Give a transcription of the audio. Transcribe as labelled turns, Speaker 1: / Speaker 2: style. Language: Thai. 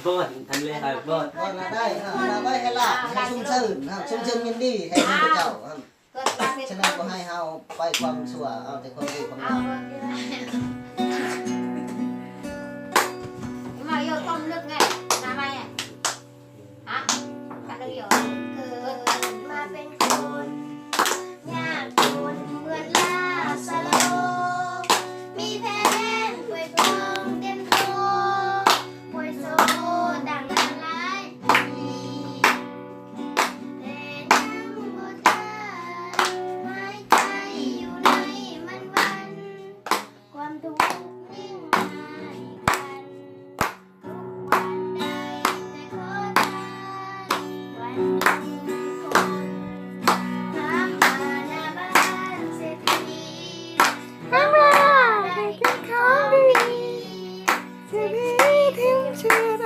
Speaker 1: บอดทันเลยครับบอด
Speaker 2: ก่อนละได้ละไว้ให้ลาให้ชุ่มชื่นครับชุ่มชื่นยินดีให้พระเจ้าครับฉะนั้นก็ให้เฮาไปความชั่วเอาแต่ความดีความงาม
Speaker 3: mà yêu không được nghe là mày à hả bạn được hiểu cứ mà bên con nhà buồn mượn la salo mi phen quay con đêm tô quay số đằng đằng lái để nắng mưa ta mãi tay yêu này man manความทุกข์ยิ่งหายกัน วันใดแต่ขอทานวันหนึ่งคนถามหาหน้าบ้านเศรษฐีถามหาได้กินของดีเศรษฐีถึงชื่อ